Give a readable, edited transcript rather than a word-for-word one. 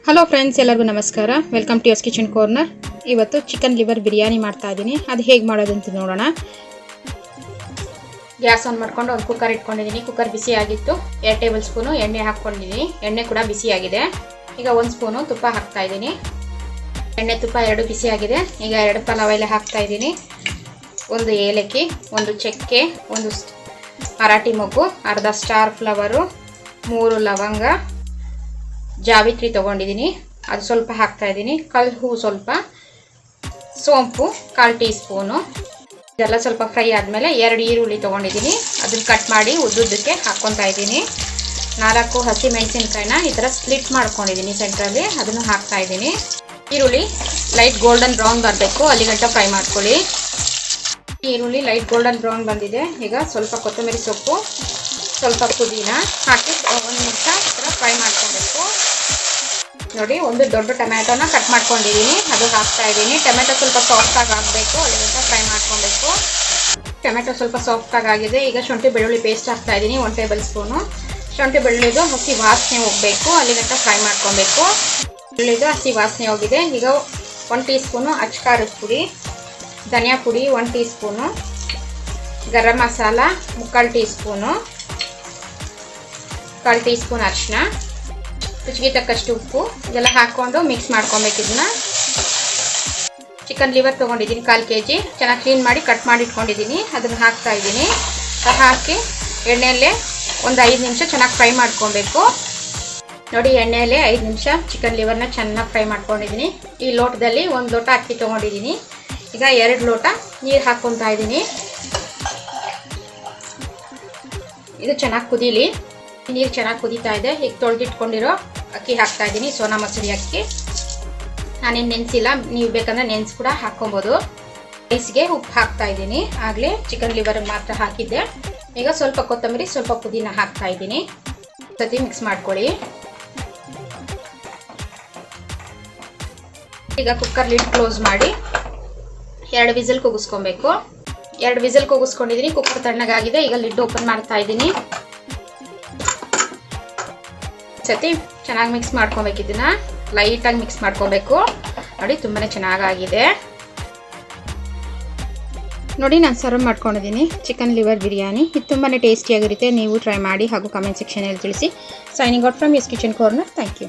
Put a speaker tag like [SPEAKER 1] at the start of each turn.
[SPEAKER 1] Hello friends, ಎಲ್ಲರಿಗೂ ನಮಸ್ಕಾರ. Welcome to Yes Kitchen Corner. ಇವತ್ತು ಚಿಕನ್ ಲಿವರ್ ಬಿರಿಯಾನಿ ಮಾಡ್ತಾ ಇದ್ದೀನಿ. ಅದು ಹೇಗೆ ಮಾಡೋದು ಅಂತ ನೋಡೋಣ. ಗ್ಯಾಸ್ ಆನ್ ಮಾಡ್ಕೊಂಡು ಒಂದು ಕುಕ್ಕರ್ ಇಟ್ಕೊಂಡಿದ್ದೀನಿ. ಕುಕ್ಕರ್ ಬಿಸಿ ಆಗಿತ್ತು. 2 ಟೇಬಲ್ ಸ್ಪೂನು ಎಣ್ಣೆ ಹಾಕ್ಕೊಂಡಿದ್ದೀನಿ. ಎಣ್ಣೆ ಕೂಡ ಬಿಸಿಯಾಗಿದೆ. ಈಗ 1 ಸ್ಪೂನು ತುಪ್ಪ ಹಾಕ್ತಾ ಇದ್ದೀನಿ. ಎಣ್ಣೆ ತುಪ್ಪ 2 ಬಿಸಿಯಾಗಿದೆ. ಈಗ 2 ಪಲಾವ್ ಎಲೆ ಹಾಕ್ತಾ ಇದ್ದೀನಿ. 1 ಏಲಕ್ಕಿ, 1 ಚಕ್ಕೆ, 1 ಮರಾಠಿ ಮೊಗ್ಗು, ಅರ್ಧ ಸ್ಟಾರ್ ಫ್ಲವರು, 3 ಲವಂಗ, ಜಾವಿತ್ರಿ ತೊಗೊಂಡಿದ್ದೀನಿ, ಅದು ಸ್ವಲ್ಪ ಹಾಕ್ತಾ ಇದ್ದೀನಿ. ಕಲ್ ಹೂವು ಸ್ವಲ್ಪ, ಸೋಂಪು 1/4 ಟೀ ಸ್ಪೂನು. ಇದೆಲ್ಲ ಸ್ವಲ್ಪ ಫ್ರೈ ಆದಮೇಲೆ 2 ಈರುಳ್ಳಿ ತೊಗೊಂಡಿದ್ದೀನಿ. ಅದನ್ನು ಕಟ್ ಮಾಡಿ ಉದ್ದುದ್ದಕ್ಕೆ ಹಾಕ್ಕೊತಾ ಇದ್ದೀನಿ. 4 ಹಸಿ ಮೆಣಸಿನ್ಕಾಯಿನ ಈ ಥರ ಸ್ಪ್ಲಿಟ್ ಮಾಡ್ಕೊಂಡಿದ್ದೀನಿ ಸೆಂಟ್ರಲ್ಲಿ, ಅದನ್ನು ಹಾಕ್ತಾ ಇದ್ದೀನಿ. ಈರುಳ್ಳಿ ಲೈಟ್ ಗೋಲ್ಡನ್ ಬ್ರೌನ್ ಬರಬೇಕು, ಅಲ್ಲಿಗಂಟ ಫ್ರೈ ಮಾಡ್ಕೊಳ್ಳಿ. ಈರುಳ್ಳಿ ಲೈಟ್ ಗೋಲ್ಡನ್ ಬ್ರೌನ್ ಬಂದಿದೆ. ಈಗ ಸ್ವಲ್ಪ ಕೊತ್ತಂಬರಿ ಸೊಪ್ಪು, ಸ್ವಲ್ಪ ಪುದೀನ ಹಾಕಿ 1 ನಿಮಿಷ ಈ ಥರ ಫ್ರೈ ಮಾಡ್ಕೊಬೇಕು. ನೋಡಿ, 1 ದೊಡ್ಡ ಟೊಮ್ಯಾಟೋನ ಕಟ್ ಮಾಡ್ಕೊಂಡಿದ್ದೀನಿ, ಅದು ಹಾಕ್ತಾ ಇದ್ದೀನಿ. ಟೊಮೆಟೊ ಸ್ವಲ್ಪ ಸಾಫ್ಟಾಗಿ ಆಗಬೇಕು, ಅಲ್ಲಿಗಂಟ ಫ್ರೈ ಮಾಡ್ಕೊಬೇಕು. ಟೊಮೆಟೊ ಸ್ವಲ್ಪ ಸಾಫ್ಟಾಗಿ ಆಗಿದೆ. ಈಗ ಶುಂಠಿ ಬೆಳ್ಳುಳ್ಳಿ ಪೇಸ್ಟ್ ಹಾಕ್ತಾ ಇದ್ದೀನಿ, 1 ಟೇಬಲ್ ಸ್ಪೂನು. ಶುಂಠಿ ಬೆಳ್ಳುಳ್ಳಿದು ಹಸಿ ವಾಸನೆ ಹೋಗಬೇಕು, ಅಲ್ಲಿಗಂಟ ಫ್ರೈ ಮಾಡ್ಕೊಬೇಕು. ಬೆಳ್ಳುಳ್ಳಿದು ಹಸಿ ವಾಸನೆ ಹೋಗಿದೆ. ಈಗ 1 ಟೀ ಸ್ಪೂನು ಅಚ್ಕಾರದ ಪುಡಿ, ಧನಿಯಾ ಪುಡಿ 1 teaspoon, garam masala 3/4 teaspoon, 1/4 teaspoon ಅರಿಶಿನ, ರುಚಿಗೆ ತಕ್ಕಷ್ಟು ಉಪ್ಪು, ಇದೆಲ್ಲ ಹಾಕ್ಕೊಂಡು ಮಿಕ್ಸ್ ಮಾಡ್ಕೊಬೇಕು. ಇದನ್ನ ಚಿಕನ್ ಲಿವರ್ ತೊಗೊಂಡಿದ್ದೀನಿ 1/4 kg, ಚೆನ್ನಾಗಿ ಕ್ಲೀನ್ ಮಾಡಿ ಕಟ್ ಮಾಡಿ ಇಟ್ಕೊಂಡಿದ್ದೀನಿ. ಅದನ್ನು ಹಾಕ್ತಾ ಇದ್ದೀನಿ. ಹಾಕಿ ಎಣ್ಣೆಯಲ್ಲೇ ಒಂದು 5 ನಿಮಿಷ ಚೆನ್ನಾಗಿ ಫ್ರೈ ಮಾಡ್ಕೊಬೇಕು. ನೋಡಿ, ಎಣ್ಣೆಯಲ್ಲೇ 5 ನಿಮಿಷ ಚಿಕನ್ ಲಿವರ್ನ ಚೆನ್ನಾಗಿ ಫ್ರೈ ಮಾಡ್ಕೊಂಡಿದ್ದೀನಿ. ಈ ಲೋಟದಲ್ಲಿ 1 ಲೋಟ ಅಕ್ಕಿ ತೊಗೊಂಡಿದ್ದೀನಿ. ಈಗ 2 ಲೋಟ ನೀರು ಹಾಕ್ಕೊತಾ ಇದ್ದೀನಿ. ಇದು ಚೆನ್ನಾಗಿ ಕುದೀಲಿ. ನೀರು ಚೆನ್ನಾಗಿ ಕುದೀತಾ ಇದೆ. ಈಗ ತೊಳೆದಿಟ್ಕೊಂಡಿರೋ ಅಕ್ಕಿ ಹಾಕ್ತಾ ಇದ್ದೀನಿ, ಸೋನಾ ಮಸೂರಿ ಅಕ್ಕಿ. ನಾನೇನು ನೆನೆಸಿಲ್ಲ, ನೀವು ಬೇಕಂದ್ರೆ ನೆನೆಸಿ ಕೂಡ ಹಾಕ್ಕೊಬೋದು. ರೈಸ್ಗೆ ಉಪ್ಪು ಹಾಕ್ತಾ ಇದ್ದೀನಿ, ಆಗಲೇ ಚಿಕನ್ ಲಿವರ್ ಮಾತ್ರ ಹಾಕಿದ್ದೆ. ಈಗ ಸ್ವಲ್ಪ ಕೊತ್ತಂಬರಿ, ಸ್ವಲ್ಪ ಪುದೀನ ಹಾಕ್ತಾ ಇದ್ದೀನಿ. ಸತಿ ಮಿಕ್ಸ್ ಮಾಡ್ಕೊಳ್ಳಿ. ಈಗ ಕುಕ್ಕರ್ ಲಿಡ್ ಕ್ಲೋಸ್ ಮಾಡಿ 2 ವಿಸಿಲ್ ಕೂಗಿಸ್ಕೊಬೇಕು. 2 ವಿಸಿಲ್ ಕೂಗಿಸ್ಕೊಂಡಿದ್ದೀನಿ. ಕುಕ್ಕರ್ ತಣ್ಣಗಾಗಿದೆ. ಈಗ ಲಿಡ್ ಓಪನ್ ಮಾಡ್ತಾ ಇದ್ದೀನಿ. ಸತಿ ಚೆನ್ನಾಗಿ ಮಿಕ್ಸ್ ಮಾಡ್ಕೊಬೇಕು. ಇದನ್ನ ಲೈಟಾಗಿ ಮಿಕ್ಸ್ ಮಾಡ್ಕೊಬೇಕು. ನೋಡಿ, ತುಂಬಾ ಚೆನ್ನಾಗಾಗಿದೆ. ನೋಡಿ, ನಾನು ಸರ್ವ್ ಮಾಡ್ಕೊಂಡಿದ್ದೀನಿ ಚಿಕನ್ ಲಿವರ್ ಬಿರಿಯಾನಿ. ಇದು ತುಂಬಾ ಟೇಸ್ಟಿಯಾಗಿರುತ್ತೆ. ನೀವು ಟ್ರೈ ಮಾಡಿ ಹಾಗೂ ಕಮೆಂಟ್ ಸೆಕ್ಷನಲ್ಲಿ ತಿಳಿಸಿ. Signing out from Yes Kitchen Corner. Thank you.